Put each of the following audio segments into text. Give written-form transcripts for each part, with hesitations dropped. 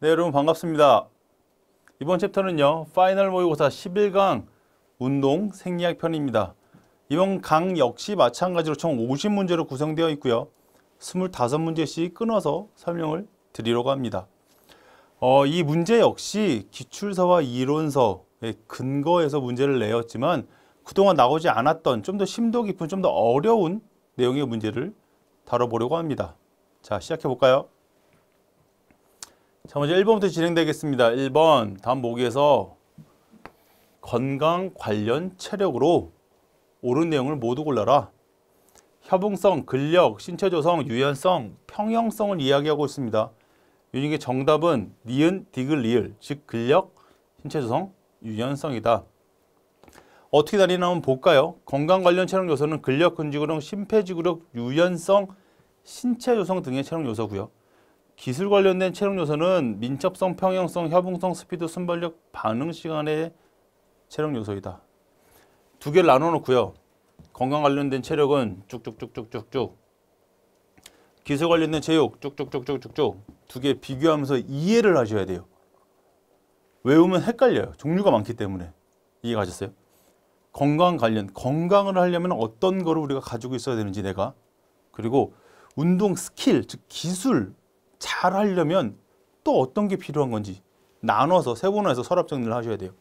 네, 여러분 반갑습니다. 이번 챕터는요, 파이널 모의고사 11강 운동 생리학 편입니다. 이번 강 역시 마찬가지로 총 50문제로 구성되어 있고요. 25문제씩 끊어서 설명을 드리려고 합니다. 이 문제 역시 기출서와 이론서의 근거에서 문제를 내었지만 그동안 나오지 않았던 좀 더 심도 깊은, 좀 더 어려운 내용의 문제를 다뤄보려고 합니다. 자, 시작해 볼까요? 자, 먼저 1번부터 진행되겠습니다. 1번, 다음 보기에서 건강 관련 체력으로 옳은 내용을 모두 골라라. 협응성, 근력, 신체 조성, 유연성, 평형성을 이야기하고 있습니다. 이 중에 정답은 니은, 디귿, 리을, 즉 근력, 신체 조성, 유연성이다. 어떻게 다니나 한번 볼까요? 건강 관련 체력 요소는 근력, 근지구력, 심폐지구력, 유연성, 신체 조성 등의 체력 요소고요. 기술 관련된 체력 요소는 민첩성, 평형성, 협응성, 스피드, 순발력, 반응 시간의 체력 요소이다. 두 개를 나눠 놓고요. 건강 관련된 체력은 쭉쭉쭉쭉쭉쭉, 기술 관련된 체육 쭉쭉쭉쭉쭉쭉, 두 개 비교하면서 이해를 하셔야 돼요. 외우면 헷갈려요. 종류가 많기 때문에. 이해 가셨어요? 건강 관련, 건강을 하려면 어떤 거를 우리가 가지고 있어야 되는지 내가, 그리고 운동 스킬, 즉 기술 잘 하려면 또 어떤 게 필요한 건지 나눠서 세분화해서 서랍 정리를 하셔야 돼요.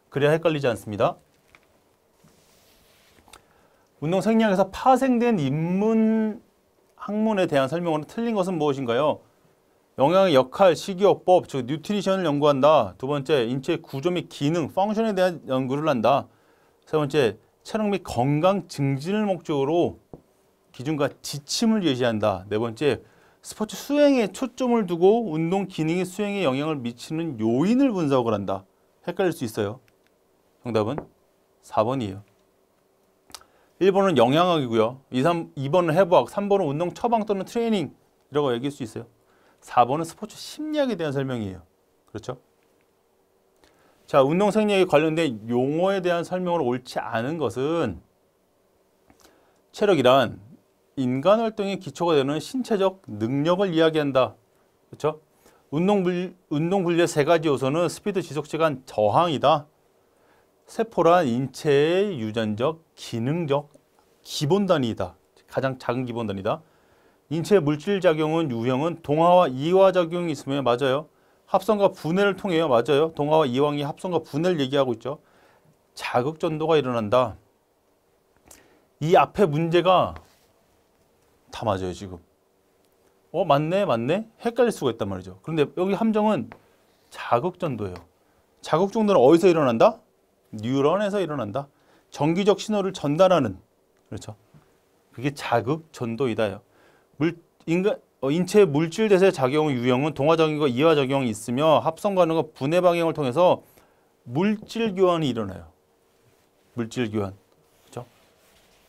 그래야 헷갈리지 않습니다. 운동 생리학에서 파생된 인문 학문에 대한 설명으로 틀린 것은 무엇인가요? 영양의 역할, 식이요법, 즉 뉴트리션을 연구한다. 두 번째, 인체 구조 및 기능, 펑션에 대한 연구를 한다. 세 번째, 체력 및 건강 증진을 목적으로 기준과 지침을 제시한다. 네 번째, 스포츠 수행에 초점을 두고 운동 기능이 수행에 영향을 미치는 요인을 분석을 한다. 헷갈릴 수 있어요. 정답은 4번이에요. 1번은 영양학이고요. 2번은 해부학, 3번은 운동 처방 또는 트레이닝이라고 얘기할 수 있어요. 4번은 스포츠 심리학에 대한 설명이에요. 그렇죠? 자, 운동 생리학에 관련된 용어에 대한 설명을 옳지 않은 것은 체력이란 인간 활동의 기초가 되는 신체적 능력을 이야기한다. 그렇죠? 운동 분류의 세 가지 요소는 스피드, 지속 시간, 저항이다. 세포란 인체의 유전적, 기능적 기본 단위이다. 가장 작은 기본 단위다. 인체 물질 작용은 유형은 동화와 이화 작용이 있으면 맞아요. 합성과 분해를 통해요. 맞아요. 동화와 이화의 합성과 분해를 얘기하고 있죠. 자극 전도가 일어난다. 이 앞에 문제가 다 맞아요, 지금. 맞네, 맞네? 헷갈릴 수가 있단 말이죠. 그런데 여기 함정은 자극 전도예요. 자극 전도는 어디서 일어난다? 뉴런에서 일어난다. 정기적 신호를 전달하는, 그렇죠? 그게 자극 전도이다요. 인체 물질 대세 작용 유형은 동화 작용과 이화 작용이 있으며 합성 반응과 분해 방향을 통해서 물질 교환이 일어나요. 물질 교환, 그렇죠?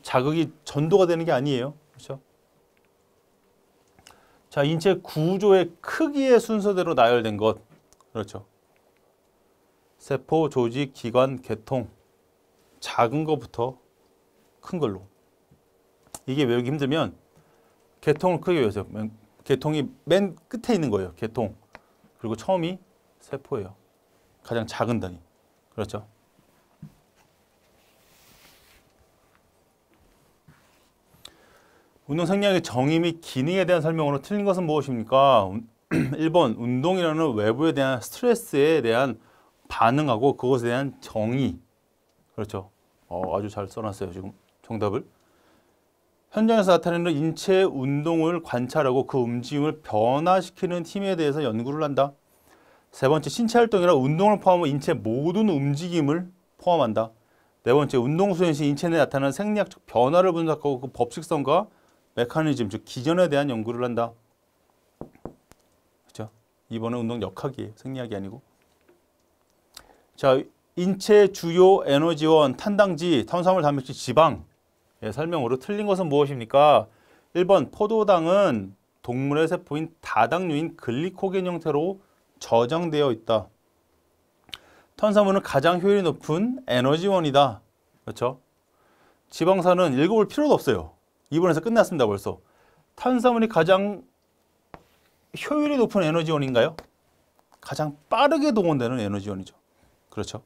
자극이 전도가 되는 게 아니에요, 그렇죠? 자, 인체 구조의 크기의 순서대로 나열된 것, 그렇죠? 세포, 조직, 기관, 계통, 작은 것부터 큰 걸로. 이게 외우기 힘들면 계통을 크게 외우세요. 계통이 맨 끝에 있는 거예요. 계통. 그리고 처음이 세포예요. 가장 작은 단위. 그렇죠? 운동 생리학의 정의 및 기능에 대한 설명으로 틀린 것은 무엇입니까? 1번, 운동이라는 외부에 대한 스트레스에 대한 반응하고 그것에 대한 정의. 그렇죠? 아주 잘 써놨어요, 지금 정답을. 현장에서 나타내는 인체 운동을 관찰하고 그 움직임을 변화시키는 힘에 대해서 연구를 한다. 세 번째, 신체 활동이라 운동을 포함한 인체 모든 움직임을 포함한다. 네 번째, 운동 수행 시 인체 내에 나타나는 생리학적 변화를 분석하고 그 법칙성과 메커니즘, 즉 기전에 대한 연구를 한다. 그렇죠? 2번은 운동 역학이에요. 생리학이 아니고. 자, 인체 주요 에너지원, 탄당지, 탄수화물, 단백질, 지방. 설명으로 틀린 것은 무엇입니까? 1번, 포도당은 동물의 세포인 다당류인 글리코겐 형태로 저장되어 있다. 탄수화물은 가장 효율이 높은 에너지원이다. 그렇죠? 지방산은 읽어볼 필요도 없어요. 2번에서 끝났습니다, 벌써. 탄수화물이 가장 효율이 높은 에너지원인가요? 가장 빠르게 동원되는 에너지원이죠. 그렇죠.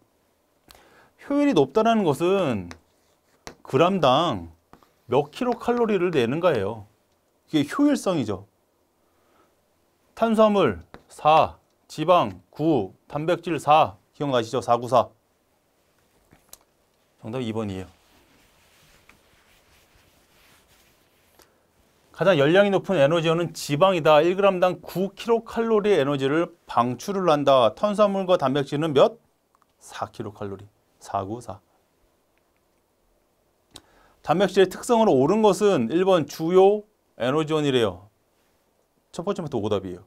효율이 높다는 것은 g당 몇 킬로칼로리를 내는가예요. 이게 효율성이죠. 탄수화물 4, 지방 9, 단백질 4. 기억나시죠? 494. 정답 2번이에요. 가장 열량이 높은 에너지원은 지방이다. 1g당 9kcal의 에너지를 방출을 한다. 탄수화물과 단백질은 몇? 4kcal. 494. 단백질의 특성으로 옳은 것은 1번 주요 에너지원이래요. 첫 번째부터 오답이에요.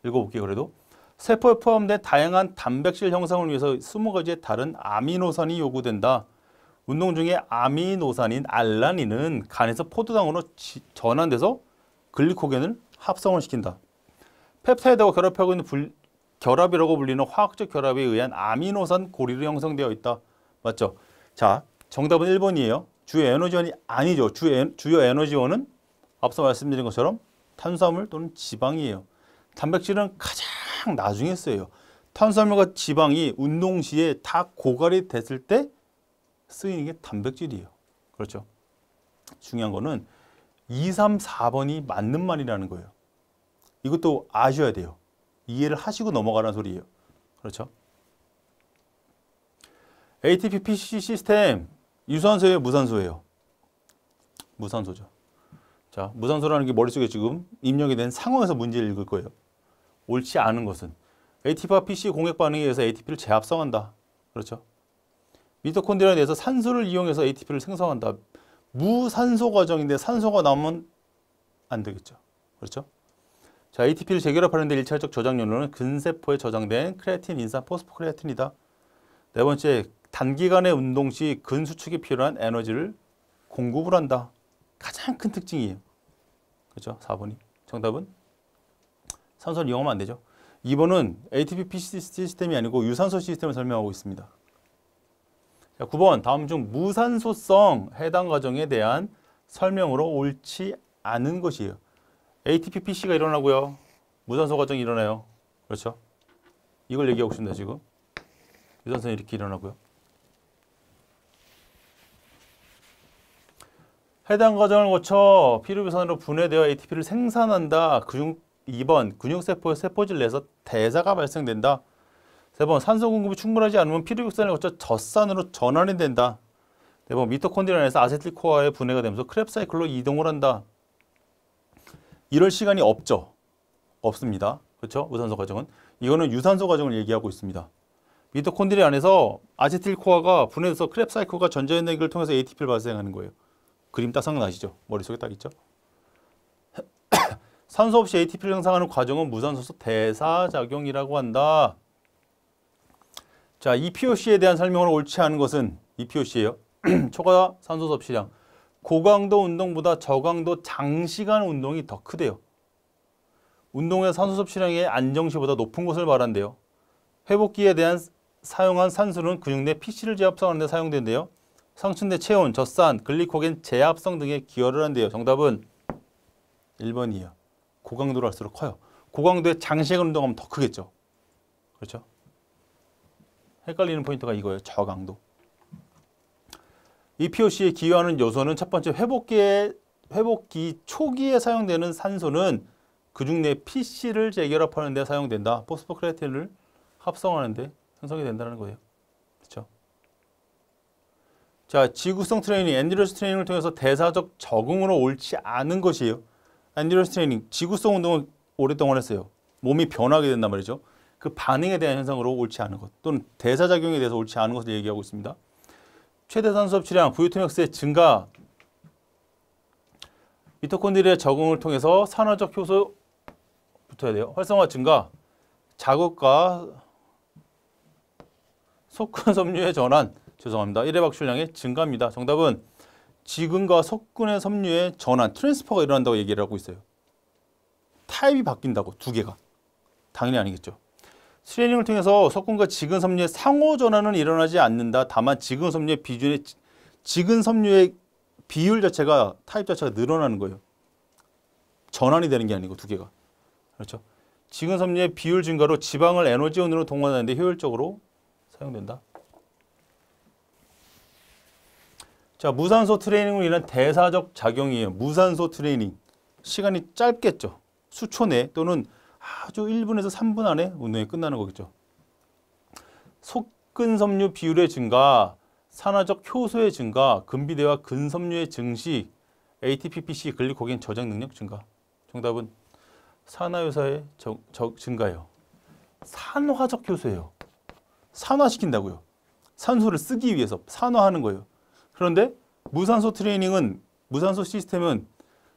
읽어볼게요. 그래도 세포에 포함된 다양한 단백질 형성을 위해서 20가지의 다른 아미노산이 요구된다. 운동 중에 아미노산인 알라닌은 간에서 포도당으로 전환돼서 글리코겐을 합성을 시킨다. 펩타이드와 결합하고 있는 결합이라고 불리는 화학적 결합에 의한 아미노산 고리로 형성되어 있다. 맞죠? 자, 정답은 1번이에요. 주요 에너지원이 아니죠. 주요 에너지원은 앞서 말씀드린 것처럼 탄수화물 또는 지방이에요. 단백질은 가장 나중에 쓰여요. 탄수화물과 지방이 운동 시에 다 고갈이 됐을 때 쓰이는 게 단백질이에요. 그렇죠? 중요한 거는 2, 3, 4번이 맞는 말이라는 거예요. 이것도 아셔야 돼요. 이해를 하시고 넘어가라는 소리예요. 그렇죠? ATP PC 시스템 유산소예요, 무산소예요? 무산소죠. 자, 무산소라는 게 머릿속에 지금 입력이 된 상황에서 문제를 읽을 거예요. 옳지 않은 것은 ATP와 PC 공액 반응에 의해서 ATP를 재합성한다. 그렇죠? 미토콘드리아 내에서 산소를 이용해서 ATP를 생성한다. 무산소 과정인데 산소가 나오면 안 되겠죠. 그렇죠? 자, ATP를 재결합하는 데 일차적 저장료는 근세포에 저장된 크레아틴, 인산, 포스포크레아틴이다. 네 번째, 단기간의 운동 시 근수축이 필요한 에너지를 공급을 한다. 가장 큰 특징이에요. 그렇죠? 4번이. 정답은 산소를 이용하면 안 되죠. 2번은 ATP PC 시스템이 아니고 유산소 시스템을 설명하고 있습니다. 자, 9번 다음 중 무산소성 해당 과정에 대한 설명으로 옳지 않은 것이에요. ATP PC가 일어나고요. 무산소 과정이 일어나요. 그렇죠? 이걸 얘기하고 있습니다. 지금. 유산소는 이렇게 일어나고요. 해당 과정을 거쳐 피루비산으로 분해되어 ATP를 생산한다. 2번 근육세포의 세포질 내에서 대사가 발생된다. 3번 산소 공급이 충분하지 않으면 피루비산을 거쳐 젖산으로 전환이 된다. 4번 미토콘드리아 내에서 아세틸코아의 분해가 되면서 크랩 사이클로 이동을 한다. 이럴 시간이 없죠. 없습니다. 그렇죠? 무산소 과정은. 이거는 유산소 과정을 얘기하고 있습니다. 미토콘드리아 안에서 아세틸코아가 분해돼서 크랩 사이클과 전자에너지를 통해서 ATP를 발생하는 거예요. 그림 딱 생각나시죠? 머릿속에 딱 있죠? 산소 없이 ATP를 생성하는 과정은 무산소소 대사작용이라고 한다. 자, EPOC에 대한 설명을 옳지 않은 것은 EPOC예요. 초과 산소 섭취량. 고강도 운동보다 저강도 장시간 운동이 더 크대요. 운동의 산소 섭취량이 안정시보다 높은 것을 말한대요. 회복기에 대한 사용한 산소는 근육 내 PC를 재합성하는 데 사용된대요. 상층대 체온, 젖산, 글리코겐 재합성 등에 기여를 한대요. 정답은 1번이에요. 고강도로 할수록 커요. 고강도에 장시간 운동하면 더 크겠죠. 그렇죠? 헷갈리는 포인트가 이거예요. 저강도. EPOC에 기여하는 요소는 첫 번째 회복기 초기에 사용되는 산소는 근육 내 PC를 재결합하는 데 사용된다. 포스포크레아틴을 합성하는 데 형성이 된다는 거예요. 그렇죠? 자, 지구성 트레이닝, 엔듀런스 트레이닝을 통해서 대사적 적응으로 옳지 않은 것이에요. 엔듀런스 트레이닝, 지구성 운동을 오랫동안 했어요. 몸이 변하게 된단 말이죠. 그 반응에 대한 현상으로 옳지 않은 것 또는 대사작용에 대해서 옳지 않은 것을 얘기하고 있습니다. 최대 산소 섭취량, VO2max의 증가, 미토콘드리아 적응을 통해서 산화적 효소 붙어야 돼요. 활성화 증가, 자극과 속근 섬유의 전환, 죄송합니다. 1회 박출량의 증가입니다. 정답은 지근과 속근의 섬유의 전환, 트랜스퍼가 일어난다고 얘기를 하고 있어요. 타입이 바뀐다고, 두 개가. 당연히 아니겠죠. 트레이닝을 통해서 속근과 지근 섬유의 상호 전환은 일어나지 않는다. 다만 지근 섬유의 비율 자체가 타입 자체가 늘어나는 거예요. 전환이 되는 게 아니고 두 개가. 그렇죠? 지근 섬유의 비율 증가로 지방을 에너지원으로 동원하는 데 효율적으로 사용된다. 자, 무산소 트레이닝으로 인한 대사적 작용이에요. 무산소 트레이닝. 시간이 짧겠죠. 수초 내 또는 아주 1분에서 3분 안에 운동이 끝나는 거겠죠. 속근섬유 비율의 증가, 산화적 효소의 증가, 근비대와 근섬유의 증식, ATPPC 글리코겐 저장 능력 증가. 정답은 산화효소의 증가예요. 산화적 효소예요. 산화시킨다고요. 산소를 쓰기 위해서 산화하는 거예요. 그런데 무산소 트레이닝은, 무산소 시스템은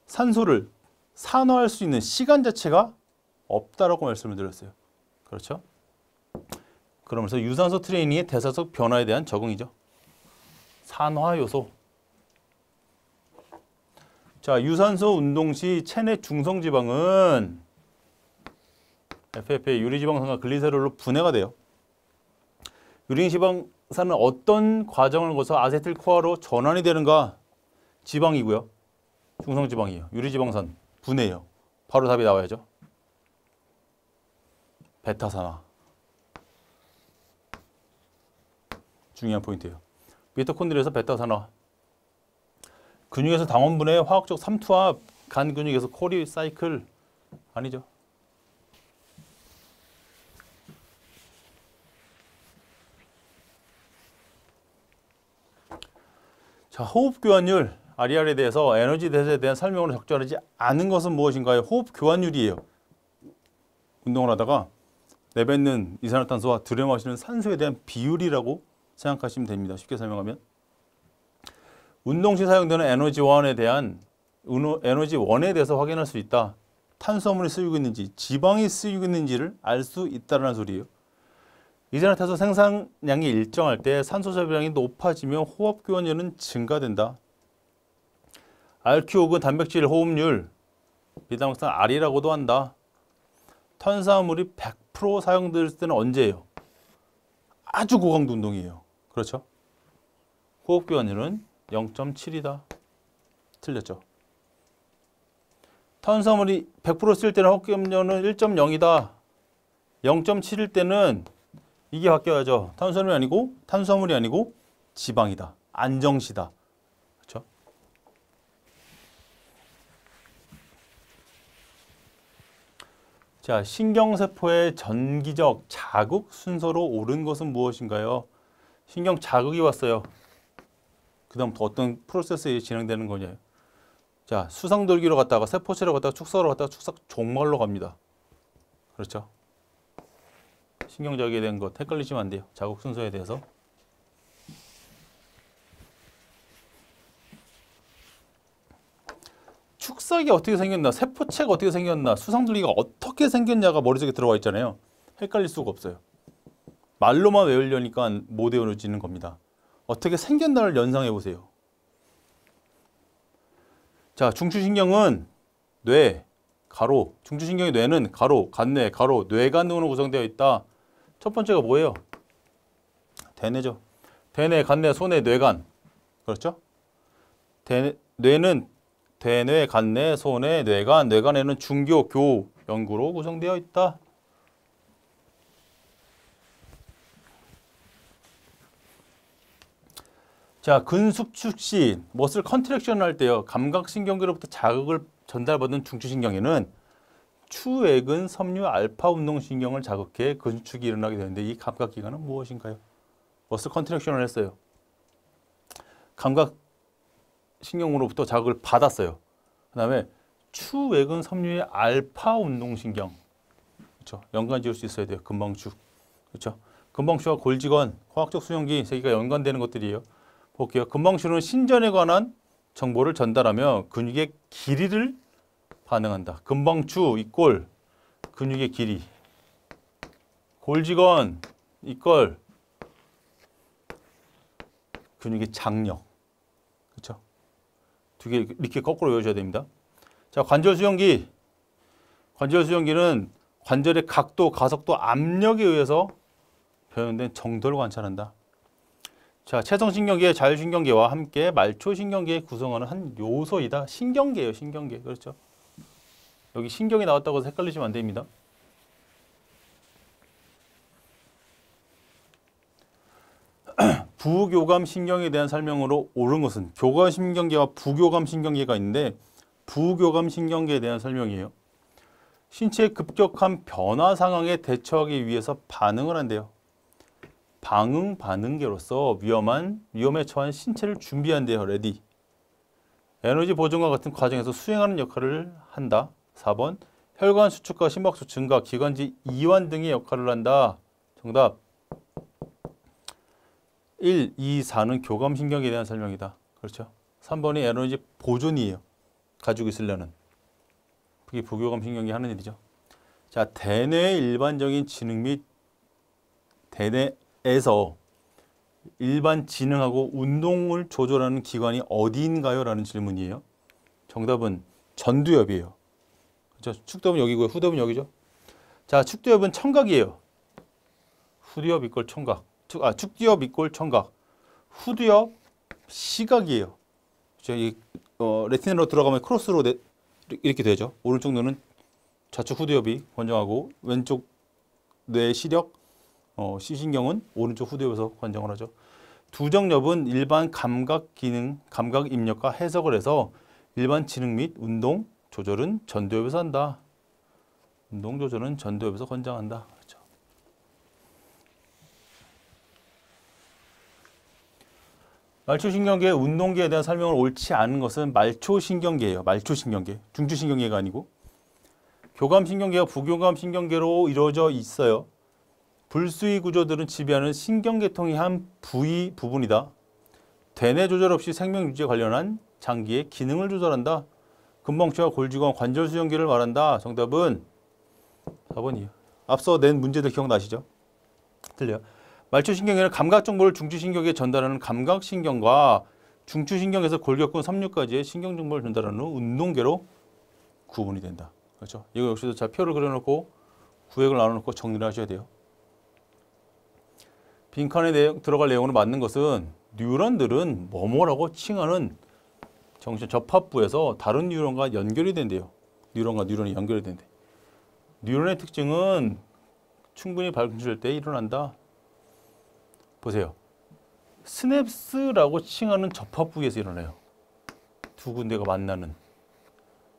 산소를 산화할 수 있는 시간 자체가 없다라고 말씀을 드렸어요. 그렇죠? 그러면서 유산소 트레이닝의 대사적 변화에 대한 적응이죠. 산화요소. 자, 유산소 운동 시 체내 중성지방은 FFA 유리지방산과 글리세롤로 분해가 돼요. 유리지방산은 어떤 과정을 거쳐 아세틸코아로 전환이 되는가? 지방이고요. 중성지방이에요. 유리지방산 분해예요. 바로 답이 나와야죠. 베타산화. 중요한 포인트예요. 미토콘드리아에서 베타산화. 근육에서 당원분해, 화학적 삼투압, 간 근육에서 코리 사이클 아니죠. 자, 호흡 교환율 RER에 대해서 에너지 대사에 대한 설명으로 적절하지 않은 것은 무엇인가요? 호흡 교환율이에요. 운동을 하다가 내뱉는 이산화탄소와 들여 마시는 산소에 대한 비율이라고 생각하시면 됩니다. 쉽게 설명하면 운동 시 사용되는 에너지원에 대해서 확인할 수 있다. 탄수화물이 쓰이고 있는지, 지방이 쓰이고 있는지를 알 수 있다는 소리예요. 이산화탄소 생산량이 일정할 때 산소 섭취량이 높아지면 호흡 교환율은 증가된다. RQ 혹은 단백질 호흡률, 비타민산 R이라고도 한다. 탄수화물이 100% 사용될 때는 언제예요? 아주 고강도 운동이에요. 그렇죠? 호흡 교환율은 0.7이다. 틀렸죠? 탄수화물이 100% 쓸 때는 호흡 교환율은 1.0이다. 0.7일 때는 이게 바뀌어야죠. 탄수화물이 아니고 지방이다. 안정시다. 그렇죠? 자, 신경세포의 전기적 자극 순서로 옳은 것은 무엇인가요? 신경 자극이 왔어요. 그 다음부터 어떤 프로세스에 진행되는 거냐. 자, 수상돌기로 갔다가 세포체로 갔다가 축사로 갔다가 축사 종말로 갑니다. 그렇죠? 신경 자극에 대한 것 헷갈리시면 안 돼요. 자극 순서에 대해서. 축삭이 어떻게 생겼나, 세포체가 어떻게 생겼나, 수상돌기가 어떻게 생겼냐가 머릿속에 들어와 있잖아요. 헷갈릴 수가 없어요. 말로만 외우려니까 못 외워지는 겁니다. 어떻게 생겼나를 연상해 보세요. 자, 중추신경은 뇌, 가로, 중추신경의 뇌는 가로, 간뇌, 가로, 뇌간 등으로 구성되어 있다. 첫 번째가 뭐예요? 대뇌죠. 대뇌, 간뇌, 소뇌, 뇌간. 그렇죠? 뇌는 대뇌, 간뇌, 소뇌, 뇌간, 뇌간에는 중교, 교, 연구로 구성되어 있다. 자, 근수축 시 머슬 컨트랙션 할 때요. 감각신경계로부터 자극을 전달받는 중추신경에는 추외근 섬유 알파 운동신경을 자극해 근수축이 일어나게 되는데 이 감각기관은 무엇인가요? 머슬 컨트랙션을 했어요. 감각신경으로부터 자극을 받았어요. 그 다음에 추외근 섬유의 알파 운동신경. 그렇죠? 연관 지을 수 있어야 돼요. 근방축. 그렇죠? 근방축과 골직원, 화학적 수용기 세 개가 연관되는 것들이에요. 볼게요. 근방축은 신전에 관한 정보를 전달하며 근육의 길이를 반응한다. 근방축 이꼴 근육의 길이. 골직원 이꼴 근육의 장력. 그렇죠? 두 개 이렇게 거꾸로 외우셔야 됩니다. 자, 관절 수용기. 관절 수용기는 관절의 각도, 가속도, 압력에 의해서 표현된 정도를 관찰한다. 자, 체성신경계, 자율신경계와 함께 말초신경계에 구성하는 한 요소이다. 신경계예요, 신경계. 그렇죠? 여기 신경이 나왔다고 해서 헷갈리시면 안 됩니다. 부교감 신경에 대한 설명으로 옳은 것은 교감 신경계와 부교감 신경계가 있는데 부교감 신경계에 대한 설명이에요. 신체의 급격한 변화 상황에 대처하기 위해서 반응을 한대요. 방응 반응계로서 위험에 처한 신체를 준비한대요. 레디. 에너지 보존과 같은 과정에서 수행하는 역할을 한다. 4번 혈관 수축과 심박수 증가, 기관지 이완 등의 역할을 한다. 정답 1, 2, 4는 교감신경에 대한 설명이다. 그렇죠? 3번이 에너지 보존이에요. 가지고 있으려는. 그게 부교감신경이 하는 일이죠. 자, 대뇌의 일반적인 지능 및 대뇌에서 일반 지능하고 운동을 조절하는 기관이 어디인가요? 라는 질문이에요. 정답은 전두엽이에요. 그렇죠? 축두엽은 여기고요. 후두엽은 여기죠. 자, 축두엽은 청각이에요. 후두엽 이꼴 청각. 축두엽 이꼴 청각. 후두엽 시각이에요. 그렇죠? 레티나로 들어가면 크로스로 이렇게 되죠. 오른쪽 눈은 좌측 후두엽이 관정하고 왼쪽 뇌 시력, 시신경은 오른쪽 후두엽에서 관정을 하죠. 두정엽은 일반 감각 기능, 감각 입력과 해석을 해서 일반 지능 및 운동 조절은 전두엽에서 한다. 운동 조절은 전두엽에서 관장한다. 그렇죠. 말초신경계의 운동계에 대한 설명을 옳지 않은 것은 말초신경계예요. 말초신경계, 중추신경계가 아니고 교감신경계와 부교감신경계로 이루어져 있어요. 불수의 구조들은 지배하는 신경계통의 한 부분이다. 대뇌 조절 없이 생명 유지에 관련한 장기의 기능을 조절한다. 근방추와 골지관 관절수연계를 말한다. 정답은 4번이에요. 앞서 낸 문제들 기억나시죠? 틀려요. 말초신경계는 감각 정보를 중추신경에 전달하는 감각신경과 중추신경에서 골격근 섬유까지의 신경 정보를 전달하는 운동계로 구분이 된다. 그렇죠? 이거 역시도 자 표를 그려놓고 구획을 나눠놓고 정리를 하셔야 돼요. 빈칸에 들어갈 내용으로 맞는 것은 뉴런들은 뭐뭐라고 칭하는 정신 접합부에서 다른 뉴런과 연결이 된대요. 뉴런과 뉴런이 연결이 된대. 뉴런의 특징은 충분히 발전될 때 일어난다. 보세요. 스냅스라고 칭하는 접합부에서 일어나요. 두 군데가 만나는.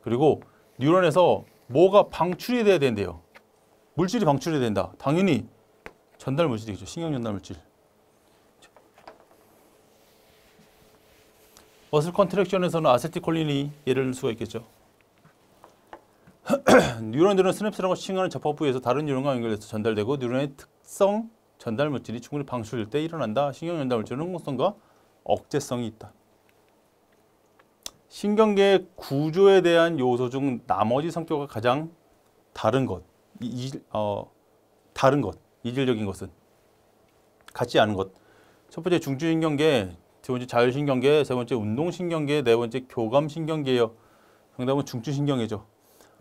그리고 뉴런에서 뭐가 방출이 돼야 된대요. 물질이 방출이 된다. 당연히 전달 물질이겠죠. 신경 전달 물질. 머슬 컨트랙션에서는 아세틸콜린이 예를 들 수가 있겠죠. 뉴런들은 스냅스라고 칭하는 접합부에서 다른 뉴런과 연결해서 전달되고 뉴런의 특성 전달 물질이 충분히 방출될 때 일어난다. 신경 전달 물질은 흥분성과 억제성이 있다. 신경계의 구조에 대한 요소 중 나머지 성격과 가장 다른 것, 이질적인 것은 같지 않은 것. 첫 번째 중추신경계, 두 번째 자율신경계, 세 번째 운동신경계, 네 번째 교감신경계예요. 정답은 중추신경계죠.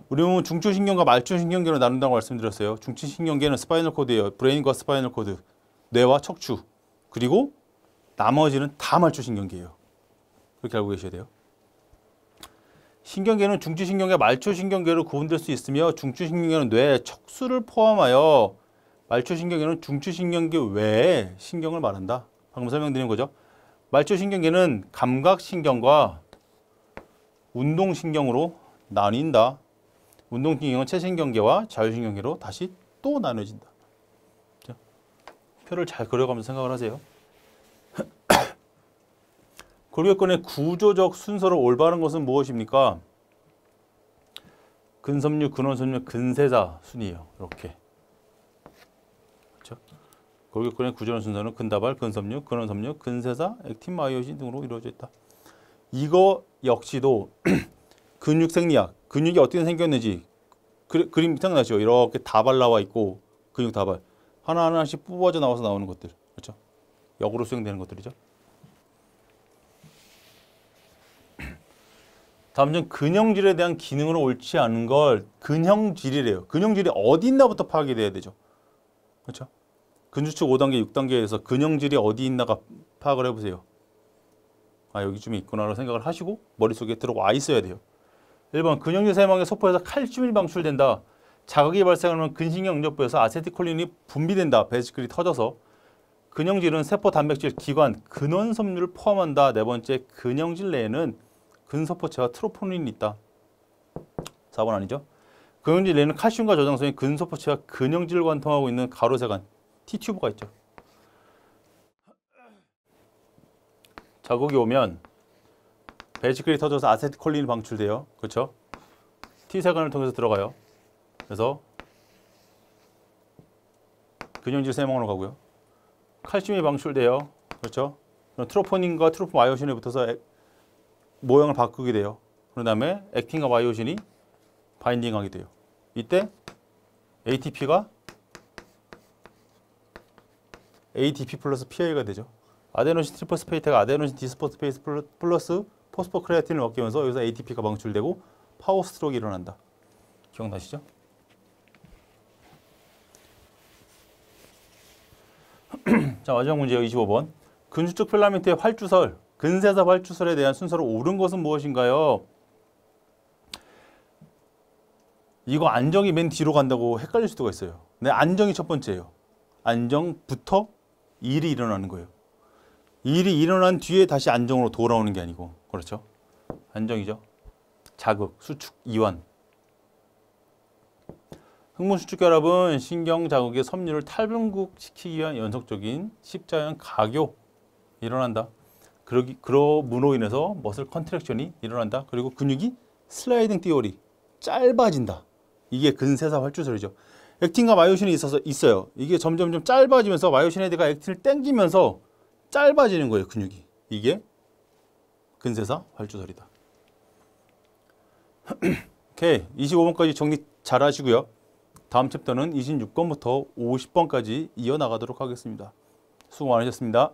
우리는 중추신경과 말초신경계로 나눈다고 말씀드렸어요. 중추신경계는 스파이널 코드예요. 브레인과 스파이널 코드, 뇌와 척추, 그리고 나머지는 다 말초신경계예요. 그렇게 알고 계셔야 돼요. 신경계는 중추신경계, 말초신경계로 구분될 수 있으며 중추신경계는 뇌, 척수를 포함하여 말초신경계는 중추신경계 외에 신경을 말한다. 방금 설명드린 거죠. 말초신경계는 감각신경과 운동신경으로 나뉜다. 운동신경은 체신경계와 자율신경계로 다시 또 나눠진다. 표를 잘 그려가면서 생각을 하세요. 골격근의 구조적 순서로 올바른 것은 무엇입니까? 근섬유, 근원섬유, 근세자 순이에요. 이렇게. 그렇죠? 골격근의 구조적 순서는 근다발, 근섬유, 근원섬유, 근세자, 액틴, 마이오신 등으로 이루어져 있다. 이거 역시도 근육 생리학, 근육이 어떻게 생겼는지 그림 생각나죠? 이렇게 다발 나와 있고 근육 다발 하나하나씩 뽑아져 나와서 나오는 것들. 그렇죠? 역으로 수행되는 것들이죠. 다음 중 근형질에 대한 기능으로 옳지 않은 걸 근형질이래요. 근형질이 어디 있나부터 파악이 돼야 되죠. 그렇죠? 근주축 5단계, 6단계에서 근형질이 어디 있나가 파악을 해보세요. 아, 여기쯤에 있구나라고 생각을 하시고 머릿속에 들어와 있어야 돼요. 1번 근형질 세망의 소포에서 칼슘이 방출된다. 자극이 발생하면 근신경 응접부에서 아세틸콜린이 분비된다. 베시클이 터져서 근형질은 세포 단백질 기관 근원섬유를 포함한다. 네 번째, 근형질 내에는 근소포체와 트로포닌이 있다. 4번 아니죠? 근형질 내에는 칼슘과 저장소인 근소포체와 근형질을 관통하고 있는 가로세관 T튜브가 있죠. 자극이 오면 베시클이 터져서 아세틸콜린이 방출돼요. 그렇죠? T세관을 통해서 들어가요. 그래서 근형질 세망으로 가고요. 칼슘이 방출돼요. 그렇죠? 트로포닌과 트로포 마이오신에 붙어서 모양을 바꾸게 돼요. 그런 다음에 액틴과 마이오신이 바인딩하게 돼요. 이때 ATP가 ADP 플러스 PA가 되죠. 아데노신 트리포스페이트가 아데노신 디스포스페이스 플러스 포스포크레아틴을 얻기면서 여기서 ATP가 방출되고 파워 스트로크가 일어난다. 기억나시죠? 자, 마지막 문제요. 25번. 근수축 필라멘트의 활주설, 근세사 활주설에 대한 순서로 옳은 것은 무엇인가요? 이거 안정이 맨 뒤로 간다고 헷갈릴 수도 있어요. 근데 안정이 첫 번째예요. 안정부터 일이 일어나는 거예요. 일이 일어난 뒤에 다시 안정으로 돌아오는 게 아니고, 그렇죠? 안정이죠. 자극, 수축, 이완. 흥분수축결합은 신경자극의 섬유를 탈분국시키기 위한 연속적인 십자형 각요 일어난다. 그럼으로 인해서 머슬 컨트랙션이 일어난다. 그리고 근육이 슬라이딩 띠오리 짧아진다. 이게 근세사 활주설이죠. 액틴과 마이오신이 있어요. 이게 점점점 짧아지면서 마이오신 헤드가 액틴을 당기면서 짧아지는 거예요. 근육이. 이게 근세사 활주설이다. 오케이. 25번까지 정리 잘 하시고요. 다음 챕터는 26번부터 50번까지 이어나가도록 하겠습니다. 수고 많으셨습니다.